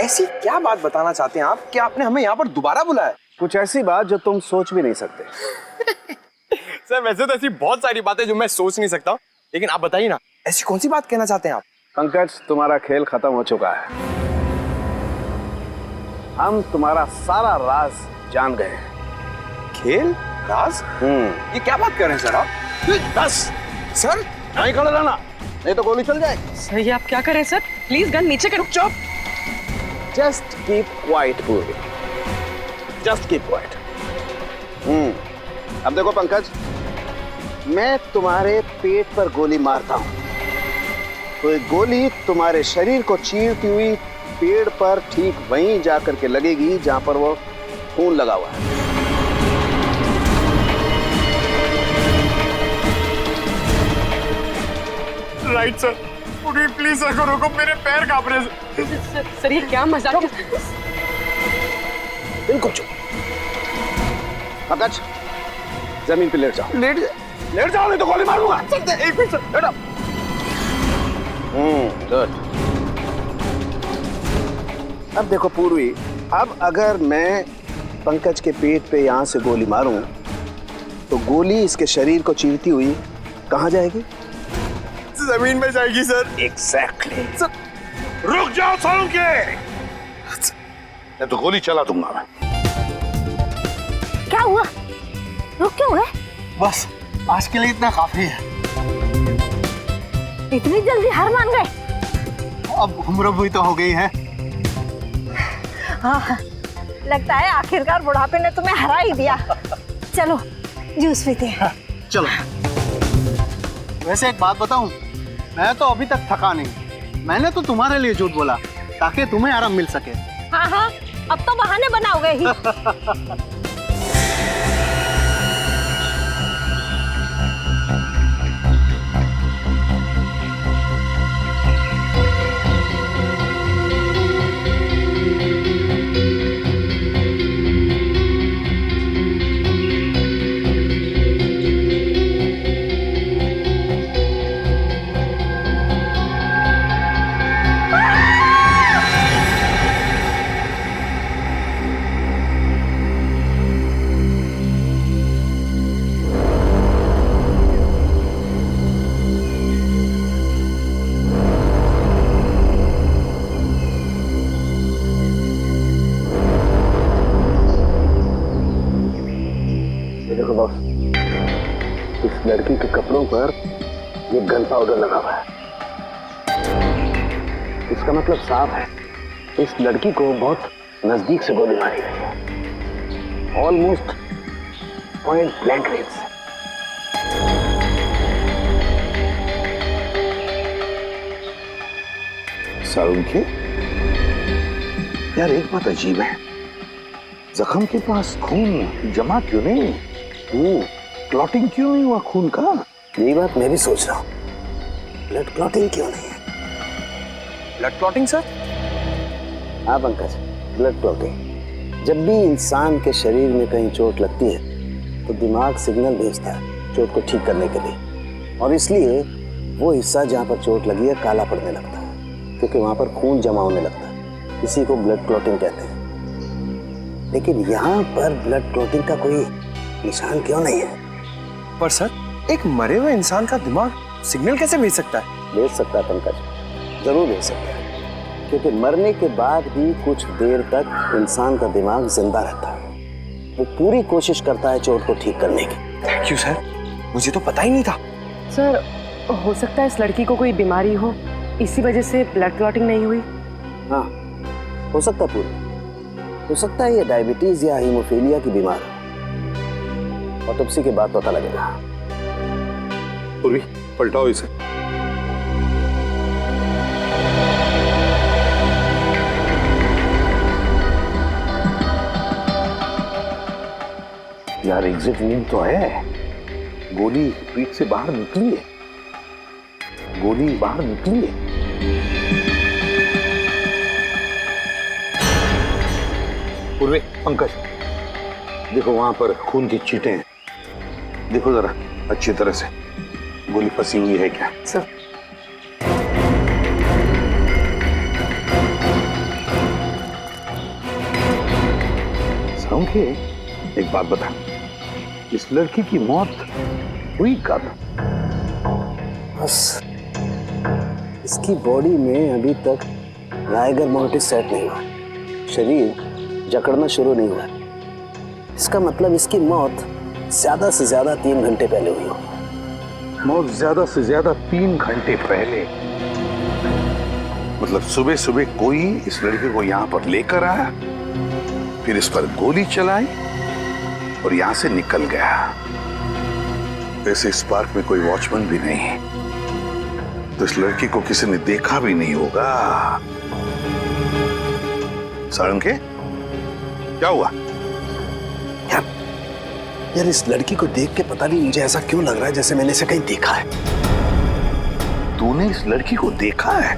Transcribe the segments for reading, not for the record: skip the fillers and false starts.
ऐसी क्या बात बताना चाहते हैं आप कि आपने हमें यहाँ पर दोबारा बुलाया? कुछ ऐसी बात जो तुम सोच भी नहीं सकते। सर वैसे तो ऐसी बहुत सारी बातें जो मैं सोच नहीं सकता, लेकिन आप बताइए ना, ऐसी कौन सी बात कहना चाहते हैं आप? पंकज, तुम्हारा खेल खत्म हो चुका है। हम तुम्हारा सारा राज जान गए हैं। खेल राज? ये क्या बात कर रहे हैं सर आप? बस सर नहीं खड़े रहना, नहीं तो गोली चल जाएगी। सर ये आप क्या कर रहे हैं सर? प्लीज गन नीचे करो। चुप। जस्ट कीप क्वाइट पूर्वी, जस्ट कीप क्वाइट। अब देखो पंकज, मैं तुम्हारे पेट पर गोली मारता हूं तो एक गोली तुम्हारे शरीर को चीरती हुई पेड़ पर ठीक वहीं जाकर के लगेगी जहां पर वो खून लगा हुआ है। राइट सर, प्लीज सर को रोको, मेरे पैर कांप रहे हैं। सर ये क्या मजाक? बिल्कुल चुप। पंकज, जमीन पे लेट जाओ। लेट जाओ नहीं तो गोली मारूंगा। एक मिनट सर, लेट आओ। गुड। अब देखो पूर्वी, अब अगर मैं पंकज के पेट पे यहां से गोली मारूं तो गोली इसके शरीर को चीरती हुई कहां जाएगी? जमीन में जाएगी सर। एग्जैक्टली। सर रुक जाओ सोलंकी, नहीं तो गोली चला दूंगा मैं। क्या हुआ? रुक क्यों गए? बस आज के लिए इतना काफी है। इतनी जल्दी हार मान गए? अब उम्र भी तो हो गई है। हाँ, लगता है आखिरकार बुढ़ापे ने तुम्हें हरा ही दिया। चलो जूस पीते हैं। चलो। वैसे एक बात बताऊं, मैं तो अभी तक थका नहीं। मैंने तो तुम्हारे लिए झूठ बोला ताकि तुम्हें आराम मिल सके। हाँ हाँ, अब तो बहाने बनाओगे ही। देखो बॉस, इस लड़की के कपड़ों पर ये गन पाउडर लगा हुआ है। इसका मतलब साफ है, इस लड़की को बहुत नजदीक से गोली मारी गई है। ऑलमोस्ट पॉइंट ब्लैंक रेंज से। सारुंखे, यार एक बात अजीब है, जख्म के पास खून जमा क्यों नहीं? क्लॉटिंग क्यों नहीं हुआ खून का? यही बात मैं भी सोच रहा हूँ, ब्लड क्लॉटिंग क्यों नहीं है? Blood clotting sir? हाँ पंकज, ब्लड क्लॉटिंग। जब भी इंसान के शरीर में कहीं चोट लगती है तो दिमाग सिग्नल भेजता है चोट को ठीक करने के लिए, और इसलिए वो हिस्सा जहाँ पर चोट लगी है काला पड़ने लगता है, क्योंकि वहाँ पर खून जमा होने लगता है। इसी को ब्लड क्लॉटिंग कहते हैं। लेकिन यहाँ पर ब्लड क्लॉटिंग का कोई निशान क्यों नहीं है? पर सर, एक मरे हुए इंसान का दिमाग सिग्नल कैसे भेज सकता है? भेज सकता है पंकज, जरूर भेज सकता है, क्योंकि मरने के बाद भी कुछ देर तक इंसान का दिमाग जिंदा रहता है। वो पूरी कोशिश करता है चोट को ठीक करने की। थैंक यू सर, मुझे तो पता ही नहीं था। सर हो सकता है इस लड़की को कोई बीमारी हो, इसी वजह से ब्लड क्लॉटिंग नहीं हुई। हाँ, हो सकता है पूरी, हो सकता है ये डायबिटीज या हीमोफीलिया की बीमारी है। ऑटोप्सी के बाद पता लगेगा। पूर्वी, पलटाओ इसे। यार एग्जिट वूंड तो है, गोली पीठ से बाहर निकली है, गोली बाहर निकली है। पूर्वी, पंकज देखो वहां पर खून की चीटें हैं, देखो जरा अच्छी तरह से, गोली फंसी हुई है क्या? सर सालुंखे, एक बात बता, इस लड़की की मौत हुई कब? बस इसकी बॉडी में अभी तक राइगर मोर्टिस सेट नहीं हुआ, शरीर जकड़ना शुरू नहीं हुआ। इसका मतलब इसकी मौत ज्यादा से ज्यादा 3 घंटे पहले हुई होगी। मौत ज्यादा से ज्यादा 3 घंटे पहले? मतलब सुबह सुबह कोई इस लड़के को यहाँ पर लेकर आया, फिर इस पर गोली चलाई और यहाँ से निकल गया। वैसे इस पार्क में कोई वॉचमैन भी नहीं है, तो इस लड़की को किसी ने देखा भी नहीं होगा। सालुंखे, क्या हुआ? यार इस लड़की को देख के पता नहीं मुझे ऐसा क्यों लग रहा है जैसे मैंने इसे कहीं देखा है। तूने इस लड़की को देखा है?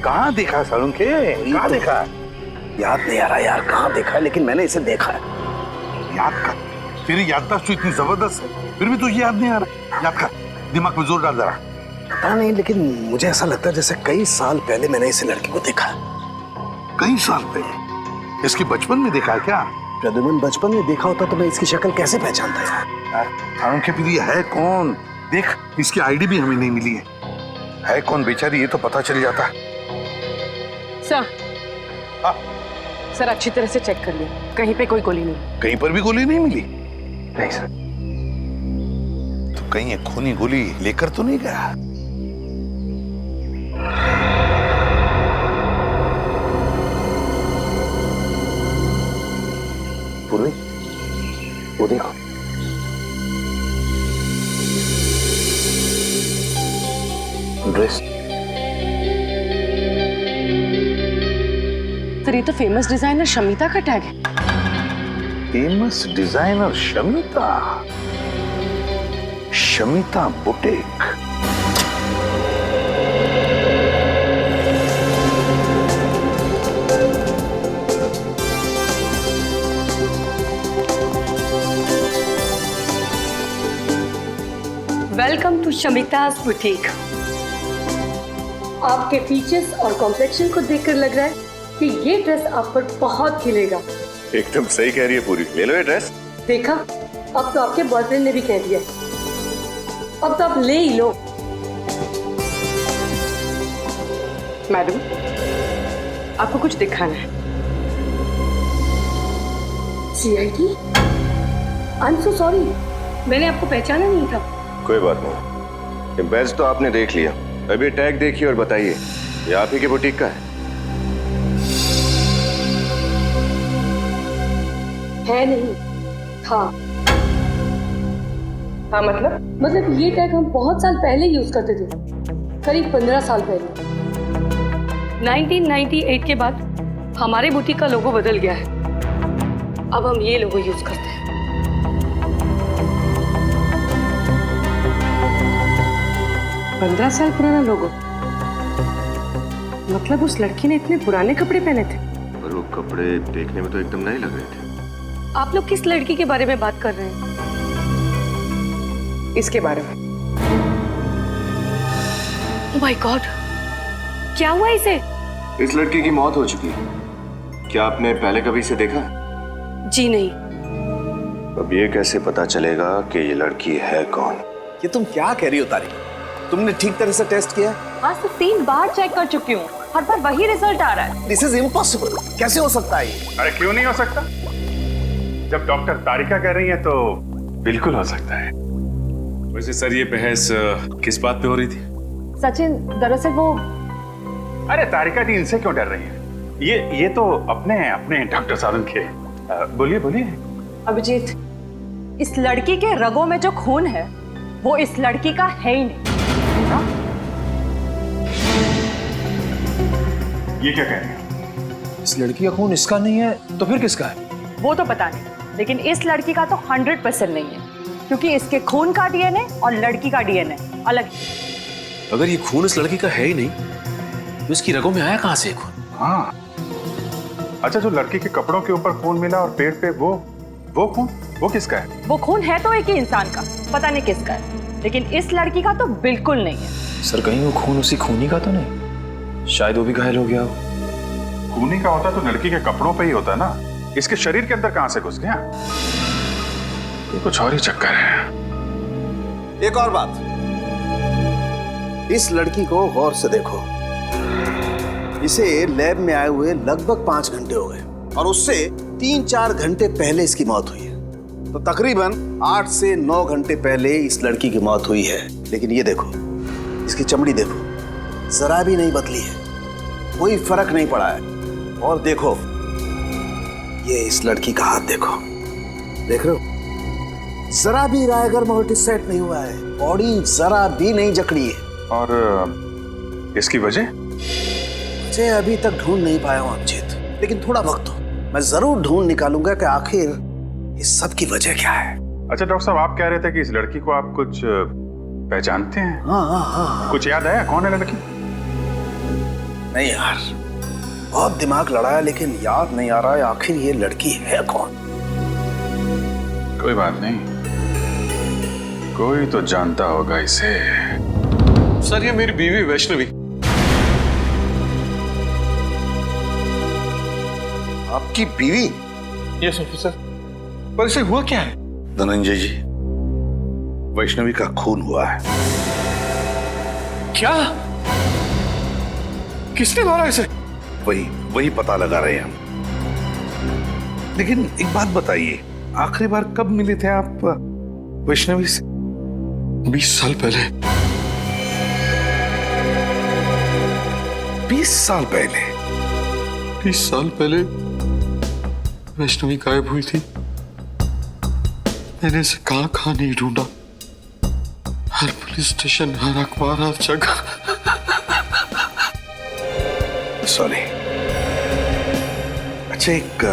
कहाँ देखा सालुंखे? कहाँ देखा? याद नहीं आ रहा यार कहाँ देखा है, लेकिन मैंने इसे देखा है। याद कर, तेरी याददाश्त तो इतनी जबरदस्त है, फिर भी तुझे याद नहीं आ रहा। याद कर, दिमाग में जोर डाल जरा। पता नहीं, लेकिन मुझे ऐसा लगता है जैसे कई साल पहले मैंने इस लड़की को देखा है। कई साल पहले? इसकी बचपन में देखा है क्या? प्रद्युमन, बचपन में देखा होता तो मैं इसकी शक्ल कैसे पहचानता यार? सालुंखे, फिर ये है कौन? देख, इसकी आईडी भी हमें नहीं मिली है कौन बेचारी, ये तो पता चल जाता। सर, हाँ? सर अच्छी तरह से चेक कर लिया, कहीं पे कोई गोली नहीं। कहीं पर भी गोली नहीं मिली? नहीं सर। तो कहीं ये खूनी गोली लेकर तो नहीं गया? पूर्वी, वो देखो। ड्रेस। सर ये तो फेमस डिजाइनर शमिता का टैग है। Famous designer Shamita? Shamita boutique? Welcome to Shamita's boutique. आपके फीचर्स और कॉम्प्लेक्शन को देखकर लग रहा है कि ये ड्रेस आप पर बहुत खिलेगा। एकदम सही कह रही है पूरी, ले लो ये ड्रेस। देखा, अब तो आपके बॉयफ्रेंड ने भी कह दिया, अब तो आप ले ही लो। मैडम, आपको कुछ दिखाना है? CID? I am so sorry, मैंने आपको पहचाना नहीं था। कोई बात नहीं, ये बैज तो आपने देख लिया, अभी टैग देखिए और बताइए ये आप ही के बुटीक का है? है नहीं, हाँ। हाँ मतलब ये टैग हम बहुत साल पहले यूज करते थे, करीब 15 साल पहले। 1998 के बाद हमारे बुटीक का लोगो बदल गया है, अब हम ये लोगो यूज करते हैं। पंद्रह साल पुराना लोगो? मतलब उस लड़की ने इतने पुराने कपड़े पहने थे? पर वो कपड़े देखने में तो एकदम नए लग रहे थे। आप लोग किस लड़की के बारे में बात कर रहे हैं? इसके बारे में। ओह माय गॉड, क्या हुआ इसे? इस लड़की की मौत हो चुकी है, क्या आपने पहले कभी इसे देखा? जी नहीं। अब ये कैसे पता चलेगा कि ये लड़की है कौन? ये तुम क्या कह रही हो तारिक? तुमने ठीक तरह से टेस्ट किया? आज तो 3 बार चेक कर चुकी हूँ, हर बार वही रिजल्ट आ रहा है। दिस इज इम्पॉसिबल, कैसे हो सकता है ये? अरे क्यों नहीं हो सकता? जब डॉक्टर तारिका कह रही है तो बिल्कुल हो सकता है। वैसे सर ये बहस किस बात पे हो रही थी? सचिन, दरअसल वो अरे तारिका जी इनसे क्यों डर रही है? ये तो अपने डॉक्टर सालुंखे। बोलिए बोलिए। अभिजीत, इस लड़की के रगों में जो खून है वो इस लड़की का है ही नहीं। ये क्या कह रहे हैं? इस लड़की का खून इसका नहीं है तो फिर किसका है? वो तो पता नहीं, लेकिन इस लड़की का तो 100% नहीं है, क्योंकि इसके खून का DNA और लड़की का DNA अलग है। अगर ये खून इस लड़की का है ही नहीं तो इसकी रगों में आया कहां से खून? हाँ, अच्छा, जो लड़की के कपड़ों के ऊपर खून मिला और पेट पे वो खून, वो किसका है? वो खून है तो एक ही इंसान का, पता नहीं किसका है, लेकिन इस लड़की का तो बिल्कुल नहीं है। सर कहीं वो खून उसी खूनी का तो नहीं? शायद वो भी घायल हो गया हो। खूनी का होता तो लड़की के कपड़ों पे ही होता ना, इसके शरीर के अंदर कहां से घुस गया? ये कुछ और ही चक्कर है। एक और बात, इस लड़की को गौर से देखो। इसे लैब में आए हुए लगभग 5 घंटे हो गए और उससे 3-4 घंटे पहले इसकी मौत हुई है। तो तकरीबन 8 से 9 घंटे पहले इस लड़की की मौत हुई है। लेकिन ये देखो, इसकी चमड़ी देखो, जरा भी नहीं बदली है, कोई फर्क नहीं पड़ा है। और देखो, ये इस लड़की का हाथ देखो, देख रहे हो, जरा भी रायगर मोटिस सेट नहीं हुआ है, बॉडी जरा भी नहीं जकड़ी है। और इसकी वजह? मुझे अभी तक ढूंढ नहीं पाया हूं अभिजीत, लेकिन थोड़ा वक्त दो, मैं जरूर ढूंढ निकालूंगा कि आखिर इस सब की वजह क्या है। अच्छा डॉक्टर साहब, आप कह रहे थे कि इस लड़की को आप कुछ पहचानते हैं? हाँ। कुछ याद आया कौन है लड़की? नहीं यार, बहुत दिमाग लड़ाया लेकिन याद नहीं आ रहा है आखिर ये लड़की है कौन। कोई बात नहीं, कोई तो जानता होगा इसे। सर ये मेरी बीवी वैष्णवी। आपकी बीवी? Yes officer. पर इसे हुआ क्या है? धनंजय जी, वैष्णवी का खून हुआ है। क्या? किसने मारा इसे? वही पता लगा रहे हैं हम। लेकिन एक बात बताइए, आखिरी बार कब मिले थे आप वैष्णवी से? 20 साल पहले। 20 साल पहले? 20 साल पहले वैष्णवी गायब हुई थी। मैंने इसे कहां नहीं ढूंढा, हर पुलिस स्टेशन, हर अखबार, हर जगह। सॉरी। अच्छा एक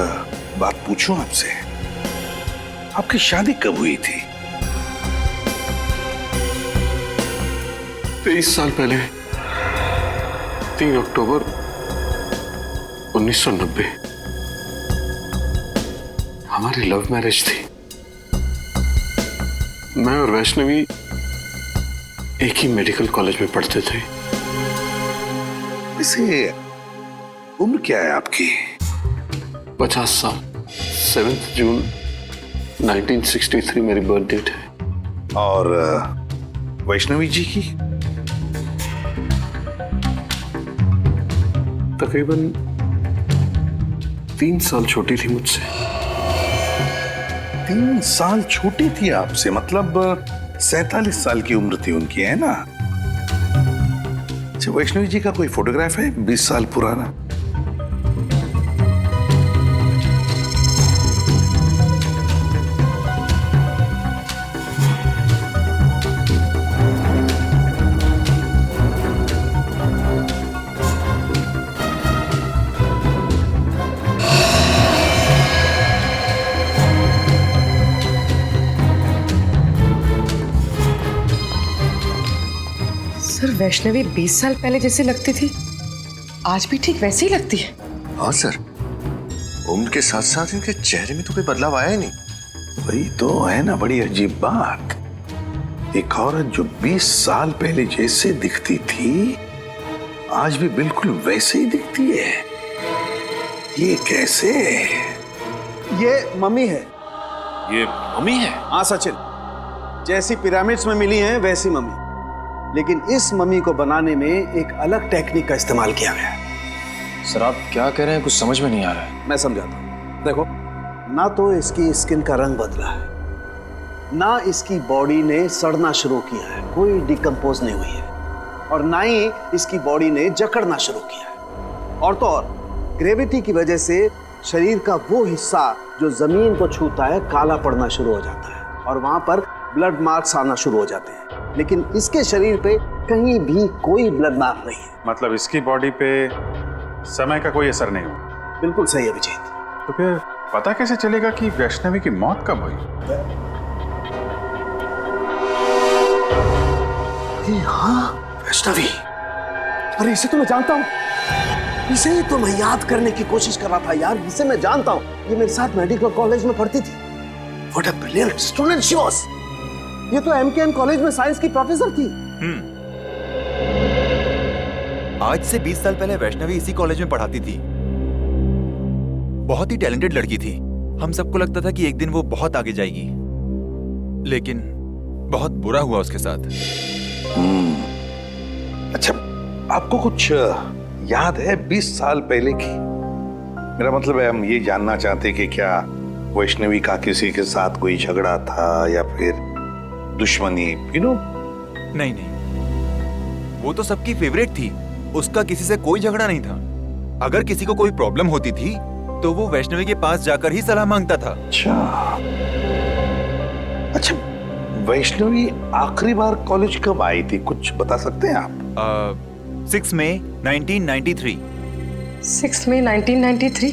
बात पूछूं आपसे, आपकी शादी कब हुई थी? 23 साल पहले, 3 अक्टूबर 1990। हमारी लव मैरिज थी। मैं और वैष्णवी एक ही मेडिकल कॉलेज में पढ़ते थे। इसे उम्र क्या है आपकी? 50 साल। 7 जून 1963 मेरी बर्थ डेट है। और वैष्णवी जी की? तकरीबन 3 साल छोटी थी मुझसे। 3 साल छोटी थी आपसे, मतलब 47 साल की उम्र थी उनकी, है ना? अच्छा, वैष्णवी जी का कोई फोटोग्राफ है 20 साल पुराना? सर, वैष्णवी 20 साल पहले जैसे लगती थी, आज भी ठीक वैसे ही लगती है। हाँ सर, उम्र के साथ साथ इनके चेहरे में तो कोई बदलाव आया ही नहीं। वही तो है ना बड़ी अजीब बात, एक औरत जो 20 साल पहले जैसे दिखती थी आज भी बिल्कुल वैसे ही दिखती है। ये कैसे? ये मम्मी है। ये मम्मी है? हाँ सचिन, जैसी पिरामिड्स में मिली है वैसी मम्मी, लेकिन इस मम्मी को बनाने में एक अलग टेक्निक का इस्तेमाल किया गया है। सर आप क्या कह रहे हैं, कुछ समझ में नहीं आ रहा है। मैं समझाता हूँ। देखो, ना तो इसकी स्किन का रंग बदला है, ना इसकी बॉडी ने सड़ना शुरू किया है, कोई डिकम्पोज नहीं हुई है, और ना ही इसकी बॉडी ने जकड़ना शुरू किया है। और तो और ग्रेविटी की वजह से शरीर का वो हिस्सा जो जमीन को छूता है काला पड़ना शुरू हो जाता है और वहां पर ब्लड मार्क्स आना शुरू हो जाते हैं। लेकिन इसके शरीर पे कहीं भी कोई ब्लड मार्क नहीं है। मतलब इसकी बॉडी पे समय का कोई असर नहीं हुआ? बिल्कुल सही अभिजीत। तो फिर पता कैसे चलेगा कि वैष्णवी की मौत कब हुई? हाँ, वैष्णवी। अरे इसे तो मैं जानता हूँ, इसे ही तो मैं याद करने की कोशिश कर रहा था यार। इसे मैं जानता हूँ, ये मेरे साथ मेडिकल कॉलेज में पढ़ती थी। What a brilliant student she was. ये तो MKN कॉलेज में साइंस की प्रोफेसर थी। आज से 20 साल पहले वैष्णवी इसी कॉलेज में पढ़ाती थी। बहुत ही टैलेंटेड लड़की थी। हम सबको लगता था कि एक दिन वो बहुत आगे जाएगी, लेकिन बहुत बुरा हुआ उसके साथ। अच्छा, आपको कुछ याद है 20 साल पहले की? मेरा मतलब है, हम ये जानना चाहते कि क्या वैष्णवी का किसी के साथ कोई झगड़ा था या फिर दुश्मनी, नहीं, वो तो सबकी फेवरेट थी। उसका किसी से कोई झगड़ा नहीं था। अगर किसी को कोई प्रॉब्लम होती थी तो वो वैष्णवी के पास जाकर ही सलाह मांगता था। अच्छा, वैष्णवी आखिरी बार कॉलेज कब आई थी, कुछ बता सकते हैं आप? 6 मई 1993। 6 मई 1993?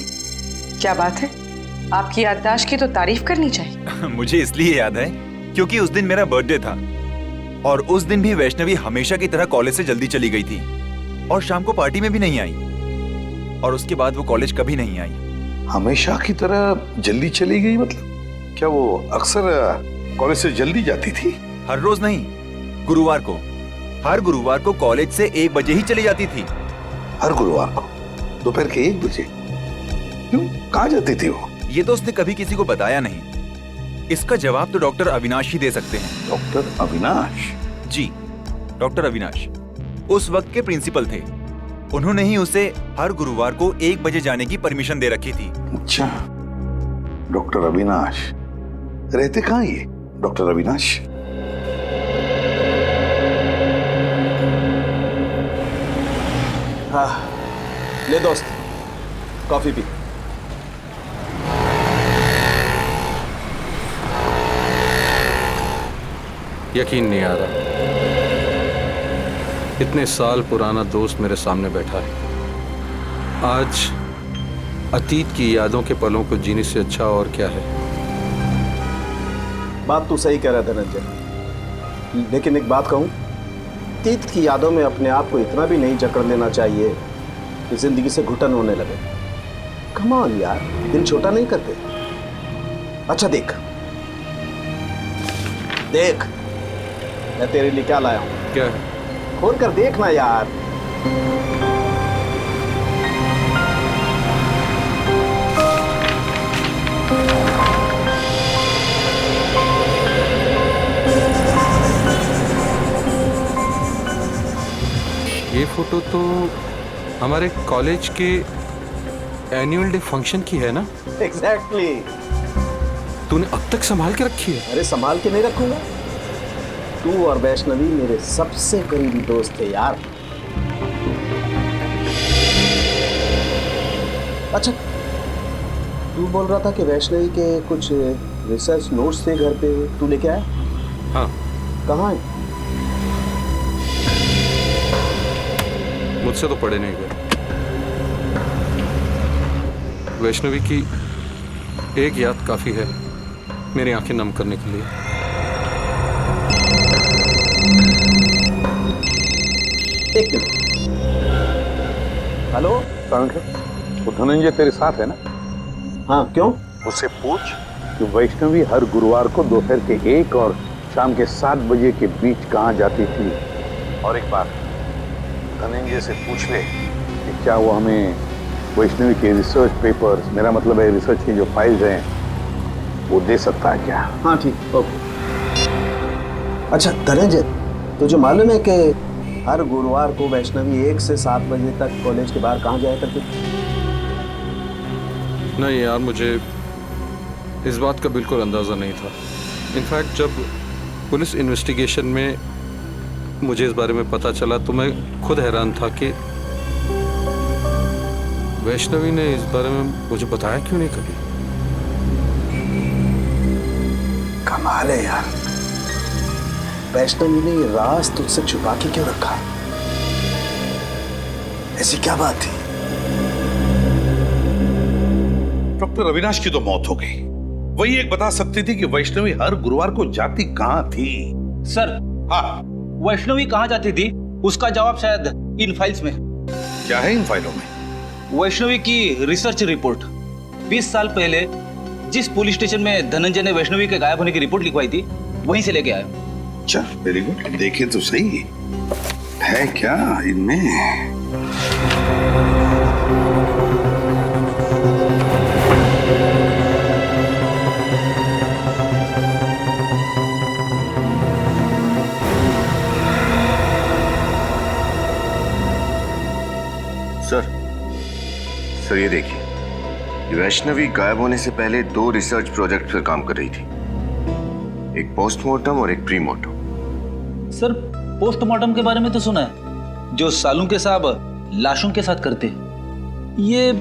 क्या बात है, आपकी याददाश्त की तो तारीफ करनी चाहिए। मुझे इसलिए याद है क्योंकि उस दिन मेरा बर्थडे था, और उस दिन भी वैष्णवी हमेशा की तरह कॉलेज से जल्दी चली गई थी और शाम को पार्टी में भी नहीं आई, और उसके बाद वो कॉलेज कभी नहीं आई। हमेशा की तरह जल्दी चली गई मतलब क्या वो अक्सर कॉलेज से जल्दी जाती थी? हर रोज नहीं, गुरुवार को। हर गुरुवार को कॉलेज से 1 बजे ही चली जाती थी। हर गुरुवार को दोपहर के 1 बजे? क्यों, कहाँ जाती थी वो? ये तो उसने कभी किसी को बताया नहीं। इसका जवाब तो डॉक्टर अविनाश ही दे सकते हैं। डॉक्टर अविनाश? जी, डॉक्टर अविनाश उस वक्त के प्रिंसिपल थे। उन्होंने ही उसे हर गुरुवार को 1 बजे जाने की परमिशन दे रखी थी। अच्छा, डॉक्टर अविनाश रहते कहाँ ये डॉक्टर अविनाश? हाँ, ले दोस्त, कॉफी पी। यकीन नहीं आ रहा, इतने साल पुराना दोस्त मेरे सामने बैठा है। आज अतीत की यादों के पलों को जीने से अच्छा और क्या है। बात तू सही कह रहा है धनंजय, लेकिन एक बात कहूं, अतीत की यादों में अपने आप को इतना भी नहीं जकड़ लेना चाहिए कि जिंदगी से घुटन होने लगे। कम ऑन यार, दिल छोटा नहीं करते। अच्छा देख देख, मैं तेरे लिए क्या लाया हूं। क्या है? खोल कर देखना यार। ये फोटो तो हमारे कॉलेज के एनुअल डे फंक्शन की है ना? एग्जैक्टली। तूने अब तक संभाल के रखी है? अरे संभाल के नहीं रखूंगा, तू और वैष्णवी मेरे सबसे करीबी दोस्त थे यार। अच्छा, तू बोल रहा था कि वैष्णवी के कुछ रिसर्च नोट्स थे घर पे, तू लेके आया? हाँ। कहाँ है? मुझसे तो पढ़े नहीं गए। वैष्णवी की एक याद काफी है मेरी आंखें नम करने के लिए। एक मिनट। हेलो वो धनंजय तेरे साथ है ना? हाँ, क्यों? उससे पूछ कि वैष्णवी हर गुरुवार को दोपहर के 1 और शाम के 7 बजे के बीच कहाँ जाती थी। और एक बात, धनंजय से पूछ ले कि क्या वो हमें वैष्णवी के रिसर्च पेपर्स, मेरा मतलब है रिसर्च की जो फाइल्स हैं, वो दे सकता है क्या? हाँ ठीक, ओके। अच्छा धनंजय, तुझे मालूम है कि हर गुरुवार को वैष्णवी 1 से 7 बजे तक कॉलेज के बाहर कहाँ जाया करती थी? नहीं यार, मुझे इस बात का बिल्कुल अंदाज़ा नहीं था। इनफैक्ट जब पुलिस इन्वेस्टिगेशन में मुझे इस बारे में पता चला तो मैं खुद हैरान था कि वैष्णवी ने इस बारे में मुझे बताया क्यों नहीं कभी। कमाल है यार, वैष्णवी ने ये राज तुझसे छुपा के क्यों रखा? ऐसी क्या बात थी? डॉक्टर अविनाश की तो मौत हो गई, वही एक बता सकती थी कि वैष्णवी हर गुरुवार को जाती कहाँ थी। सर, हाँ, वैष्णवी कहाँ जाती थी उसका जवाब शायद इन फाइल्स में। क्या है इन फाइलों में? वैष्णवी की रिसर्च रिपोर्ट। 20 साल पहले जिस पुलिस स्टेशन में धनंजय ने वैष्णवी के गायब होने की रिपोर्ट लिखवाई थी, वहीं से लेके आया। अच्छा, वेरी गुड। देखे तो सही है क्या इनमें। सर ये देखिए, वैष्णवी गायब होने से पहले 2 रिसर्च प्रोजेक्ट पर काम कर रही थी, एक पोस्टमार्टम और एक प्रीमार्टम। सर पोस्टमार्टम के बारे में तो सुना है, जो सालुंके साहब लाशों के साथ करते हैं। ये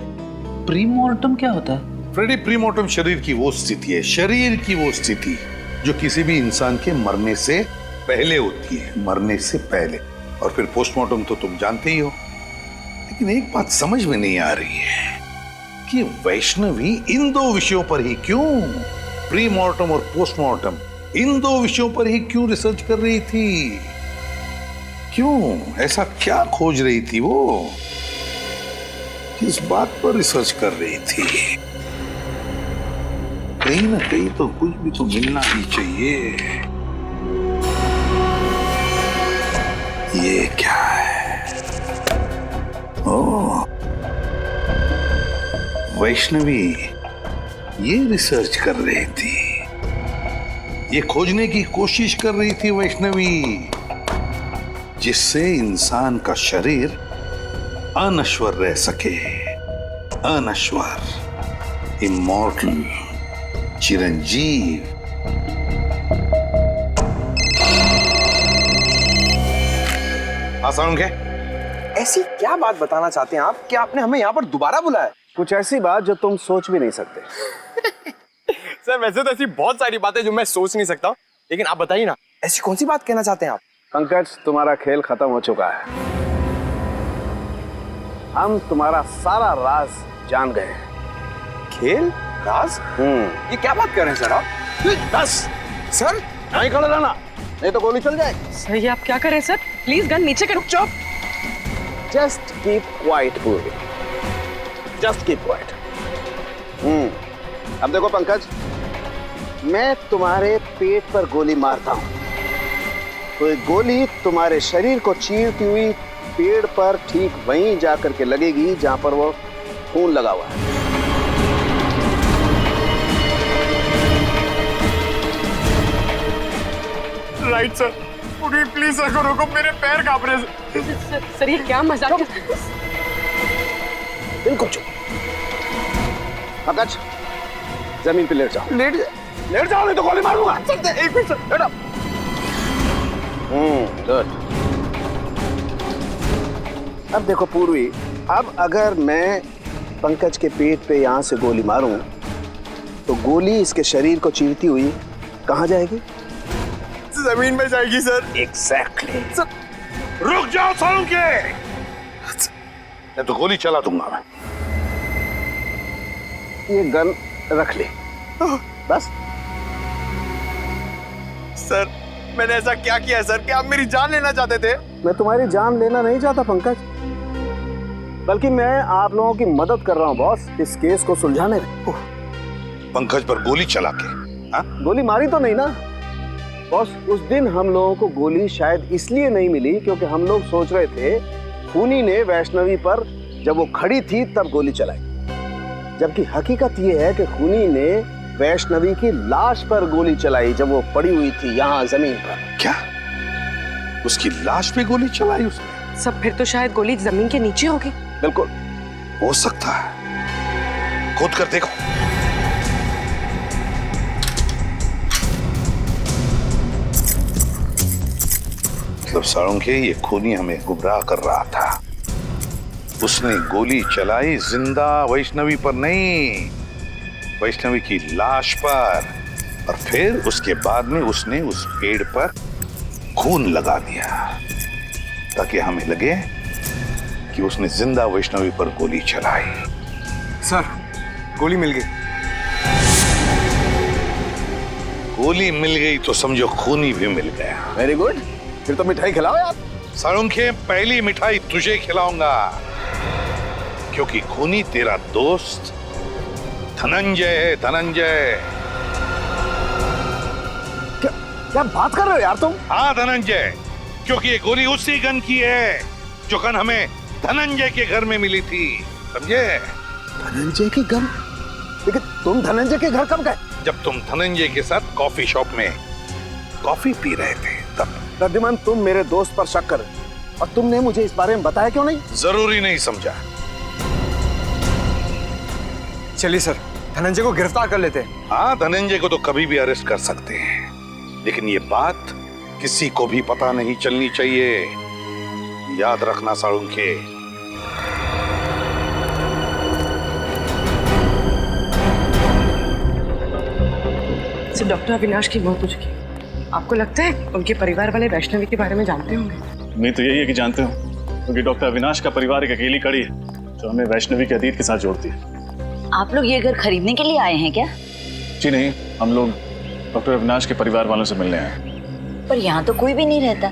प्रीमार्टम क्या होता है? फ्रेडी, प्रीमार्टम शरीर की वो स्थिति है, शरीर की वो स्थिति जो किसी भी इंसान के मरने से पहले होती है, मरने से पहले। और फिर पोस्टमार्टम तो तुम जानते ही हो। लेकिन एक बात समझ में नहीं आ रही है कि वैष्णवी इन 2 विषयों पर ही क्यों, प्रीमार्टम और पोस्टमार्टम, इन 2 विषयों पर ही क्यों रिसर्च कर रही थी? क्यों? ऐसा क्या खोज रही थी वो? किस बात पर रिसर्च कर रही थी? कहीं ना कहीं तो कुछ भी तो मिलना ही चाहिए। ये क्या है? ओह, वैष्णवी ये रिसर्च कर रही थी, ये खोजने की कोशिश कर रही थी वैष्णवी, जिससे इंसान का शरीर अनश्वर रह सके, अनश्वर, इमॉर्टल, चिरंजीव। आसान है। ऐसी क्या बात बताना चाहते हैं आप कि आपने हमें यहाँ पर दोबारा बुलाया? कुछ ऐसी बात जो तुम सोच भी नहीं सकते। सर वैसे तो ऐसी बहुत सारी बातें जो मैं सोच नहीं सकता, लेकिन आप बताइए ना, ऐसी कौन सी बात कहना चाहते हैं आप? पंकज, तुम्हारा खेल खत्म हो चुका है। हम तुम्हारा सारा राज जान गए हैं। खेल? राज? ये क्या बात कर रहे हैं सर आप? बस सर, नहीं खड़े रहना, नहीं तो गोली चल जाएगी। सर ये आप क्या कर रहे हैं सर? प्लीज गन नीचे करो। चुप। जस्ट कीप क्वाइट पूरी, जस्ट कीप क्वाइट। अब देखो पंकज, मैं तुम्हारे पेट पर गोली मारता हूं तो एक गोली तुम्हारे शरीर को चीरती हुई पेड़ पर ठीक वहीं जाकर के लगेगी जहां पर वो खून लगा हुआ है। राइट सर, प्लीज सर को रोको, मेरे पैर कांप रहे हैं। सर ये क्या मजाक? बिल्कुल चुप। पंकज, जमीन पे लेट जाओ। लेट जाओ, नहीं तो गोली मारूंगा। एक मिनट सर, लेट आओ। गुड। अब देखो पूर्वी, अब अगर मैं पंकज के पेट पे यहां से गोली मारूं तो गोली इसके शरीर को चीरती हुई कहां जाएगी? जमीन में जाएगी सर। एग्जैक्टली। सर रुक जाओ सालुंके, मैं तो गोली चला दूंगा। मैं ये गन रख ले बस। सर मैंने ऐसा क्या किया सर कि आप मेरी जान लेना चाहते थे? मैं तुम्हारी जान लेना नहीं चाहता पंकज, बल्कि मैं आप लोगों की मदद कर रहा हूं बॉस, इस केस को सुलझाने में। पंकज पर गोली चला के? हा? गोली मारी तो नहीं ना बॉस? उस दिन हम लोगों को गोली शायद इसलिए नहीं मिली क्योंकि हम लोग सोच रहे थे खूनी ने वैष्णवी पर जब वो खड़ी थी तब गोली चलाई, जबकि हकीकत ये है कि खूनी ने वैष्णवी की लाश पर गोली चलाई जब वो पड़ी हुई थी यहाँ जमीन पर। क्या? उसकी लाश पे गोली चलाई उसने? सब फिर तो शायद गोली जमीन के नीचे होगी। बिल्कुल हो सकता है, खोद कर देखो। मतलब सालुंके, ये खूनी हमें गुमराह कर रहा था। उसने गोली चलाई जिंदा वैष्णवी पर नहीं, वैष्णवी की लाश पर, और फिर उसके बाद में उसने उस पेड़ पर खून लगा दिया ताकि हमें लगे कि उसने जिंदा वैष्णवी पर गोली चलाई। सर गोली मिल गई। गोली मिल गई तो समझो खूनी भी मिल गया। वेरी गुड, फिर तो मिठाई खिलाओ यार। सालुंके, पहली मिठाई तुझे खिलाऊंगा क्योंकि खूनी तेरा दोस्त धनंजय है। धनंजय। क्या बात कर रहे हो यार तुम? हाँ धनंजय, क्योंकि ये गोली उसी गन की है जो गन हमें धनंजय के घर में मिली थी, समझे? धनंजय की गन? लेकिन तुम धनंजय के घर कब गए? जब तुम धनंजय के साथ कॉफी शॉप में कॉफी पी रहे थे तब। रद्दिमान, तुम मेरे दोस्त पर शक कर, और तुमने मुझे इस बारे में बताया क्यों नहीं? जरूरी नहीं समझा। चलिए सर, धनंजय को गिरफ्तार कर लेते हैं। हाँ, धनंजय को तो कभी भी अरेस्ट कर सकते हैं, लेकिन ये बात किसी को भी पता नहीं चलनी चाहिए। याद रखना साळुंखे। सर, डॉक्टर अविनाश की मौत हो चुकी है। आपको लगता है उनके परिवार वाले वैष्णवी के बारे में जानते होंगे? उम्मीद तो यही है कि जानते हो, क्योंकि डॉक्टर अविनाश का परिवार एक अकेली कड़ी है जो हमें वैष्णवी के अतीत के साथ जोड़ती है। आप लोग ये घर खरीदने के लिए आए हैं क्या? जी नहीं, हम लोग डॉक्टर अविनाश के परिवार वालों से मिलने आए हैं। पर यहाँ तो कोई भी नहीं रहता।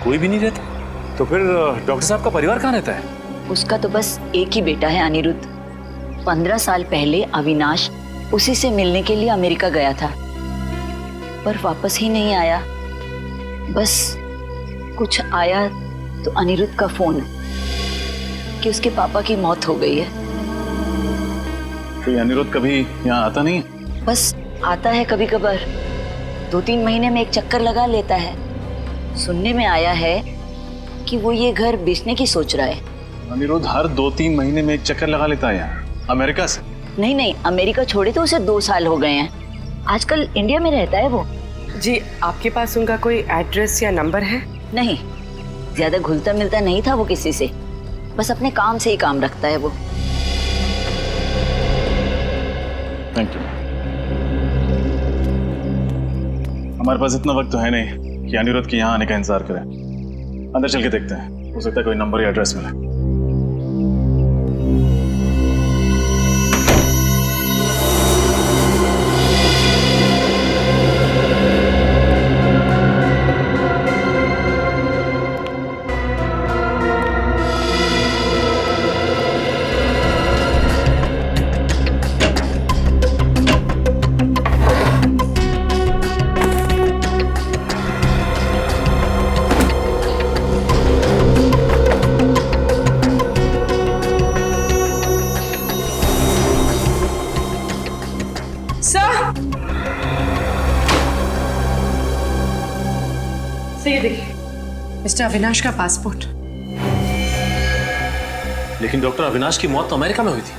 कोई भी नहीं रहता? तो फिर डॉक्टर साहब का परिवार कहाँ रहता है? उसका तो बस एक ही बेटा है, अनिरुद्ध। 15 साल पहले अविनाश उसी से मिलने के लिए अमेरिका गया था, पर वापस ही नहीं आया। बस कुछ आया तो अनिरुद्ध का फोन कि उसके पापा की मौत हो गई है। तो अनिरुद्ध कभी यहाँ आता नहीं? बस आता है कभी कभार, 2-3 महीने में एक चक्कर लगा लेता है। सुनने में आया है कि वो ये घर बेचने की सोच रहा है। अनिरुद्ध हर 2-3 महीने में एक चक्कर लगा लेता है यहाँ, अमेरिका से? नहीं, अमेरिका छोड़े तो उसे 2 साल हो गए हैं। आजकल इंडिया में रहता है वो। जी, आपके पास उनका कोई एड्रेस या नंबर है? नहीं, ज्यादा घुलता मिलता नहीं था वो किसी से, बस अपने काम से ही काम रखता है वो। Thank you. हमारे पास इतना वक्त तो है नहीं कि अनिरुद्ध के यहाँ आने का इंतजार करें। अंदर चल के देखते हैं, हो सकता है कोई नंबर या एड्रेस मिले। मिस्टर अविनाश का पासपोर्ट। लेकिन डॉक्टर अविनाश की मौत तो अमेरिका में हुई थी,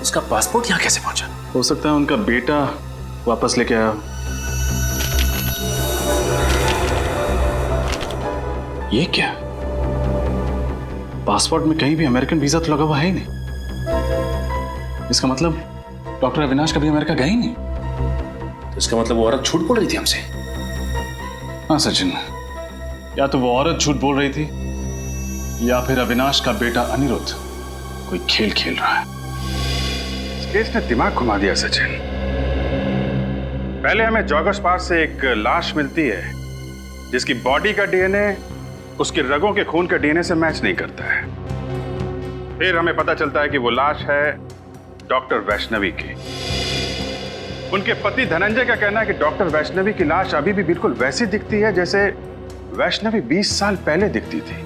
उसका पासपोर्ट यहाँ कैसे पहुंचा? हो सकता है उनका बेटा वापस लेके आया। ये क्या? पासपोर्ट में कहीं भी अमेरिकन वीजा तो लगा हुआ है ही नहीं। इसका मतलब डॉक्टर अविनाश कभी अमेरिका गए ही नहीं। तो इसका मतलब वो औरत झूठ बोल रही थी हमसे? हाँ सचिन, या तो वो औरत झूठ बोल रही थी या फिर अविनाश का बेटा अनिरुद्ध कोई खेल खेल रहा है। इस केस ने दिमाग घुमा दिया सचिन। पहले हमें जॉगर्स पार्क से एक लाश मिलती है जिसकी बॉडी का डीएनए उसके रगों के खून के डीएनए से मैच नहीं करता है। फिर हमें पता चलता है कि वो लाश है डॉक्टर वैष्णवी की। उनके पति धनंजय का कहना है कि डॉक्टर वैष्णवी की लाश अभी भी बिल्कुल वैसी दिखती है जैसे वैष्णवी 20 साल पहले दिखती थी।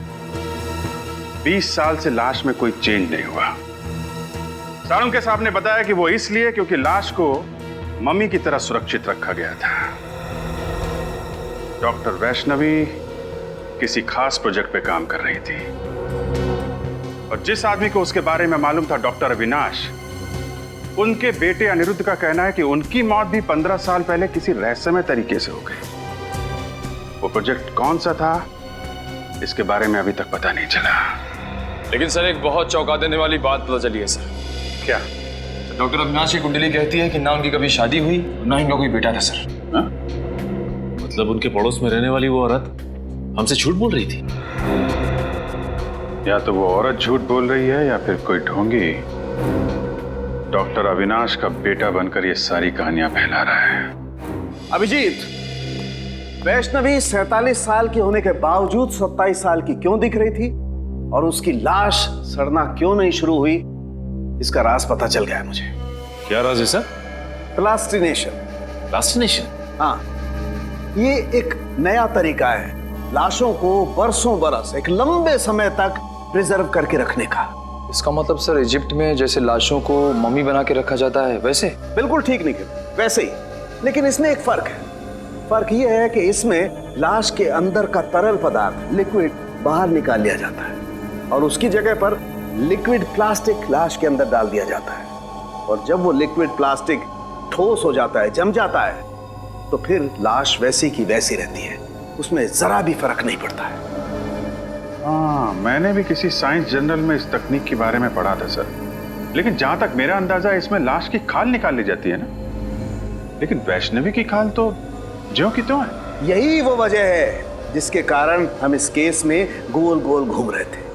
20 साल से लाश में कोई चेंज नहीं हुआ। साळुंखे साहब ने बताया कि वो इसलिए क्योंकि लाश को मम्मी की तरह सुरक्षित रखा गया था। डॉक्टर वैष्णवी किसी खास प्रोजेक्ट पे काम कर रही थी और जिस आदमी को उसके बारे में मालूम था, डॉक्टर अविनाश, उनके बेटे अनिरुद्ध का कहना है कि उनकी मौत भी 15 साल पहले किसी रहस्यमय तरीके से हो गई। वो प्रोजेक्ट कौन सा था, इसके बारे में अभी तक पता नहीं चला। लेकिन सर, एक बहुत चौंका देने वाली बात पता चली है सर। क्या? तो डॉक्टर अविनाश की कुंडली कहती है कि ना उनकी कभी शादी हुई ना ही उनका कोई बेटा था सर। मतलब उनके पड़ोस में रहने वाली वो औरत हमसे झूठ बोल रही थी? या तो वो औरत झूठ बोल रही है या फिर कोई ढोंगी डॉक्टर अविनाश का बेटा बनकर ये सारी कहानियां फैला रहा है। अभिजीत, वैष्णवी 47 साल की होने के बावजूद 27 साल की क्यों दिख रही थी और उसकी लाश सड़ना क्यों नहीं शुरू हुई, इसका राज पता चल गया है मुझे। क्या राज है सर? प्लास्टिनेशन। प्लास्टिनेशन? हाँ, ये एक नया तरीका है लाशों को बरसों बरस, एक लंबे समय तक प्रिजर्व करके रखने का। इसका मतलब सर, इजिप्ट में जैसे लाशों को मम्मी बना के रखा जाता है वैसे? बिल्कुल ठीक निखिल, वैसे ही। लेकिन इसमें एक फर्क है। फर्क यह है कि इसमें लाश के अंदर का तरल पदार्थ, लिक्विड, बाहर निकाल लिया जाता है और उसकी जगह पर लिक्विड प्लास्टिक लाश के अंदर डाल दिया जाता है और जब वो लिक्विड प्लास्टिक ठोस हो जाता है, जम जाता है, तो फिर लाश वैसी की वैसी रहती है, उसमें जरा भी फर्क नहीं पड़ता है। हाँ, मैंने भी किसी साइंस जर्नल में इस तकनीक के बारे में पढ़ा था सर, लेकिन जहां तक मेरा अंदाजा है इसमें लाश की खाल निकाल ली जाती है ना, लेकिन वैष्णवी की खाल तो ज्यों की त्यों है। यही वो वजह है जिसके कारण हम इस केस में गोल गोल घूम रहे थे।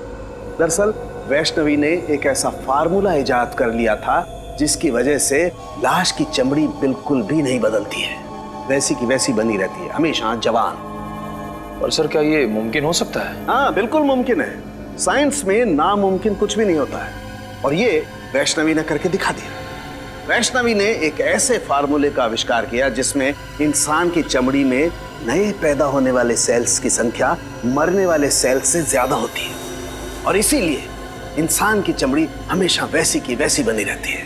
दरअसल वैष्णवी ने एक ऐसा फार्मूला इजाद कर लिया था जिसकी वजह से लाश की चमड़ी बिल्कुल भी नहीं बदलती है, वैसी की वैसी बनी रहती है, हमेशा जवान। और सर क्या ये मुमकिन हो सकता है? हाँ, बिल्कुल मुमकिन है। साइंस में नामुमकिन कुछ भी नहीं होता है, और ये वैष्णवी ने करके दिखा दिया। वैष्णवी ने एक ऐसे फार्मूले का आविष्कार किया जिसमें इंसान की चमड़ी में नए पैदा होने वाले सेल्स की संख्या मरने वाले सेल्स से ज्यादा होती है, और इसीलिए इंसान की चमड़ी हमेशा वैसी की वैसी बनी रहती है।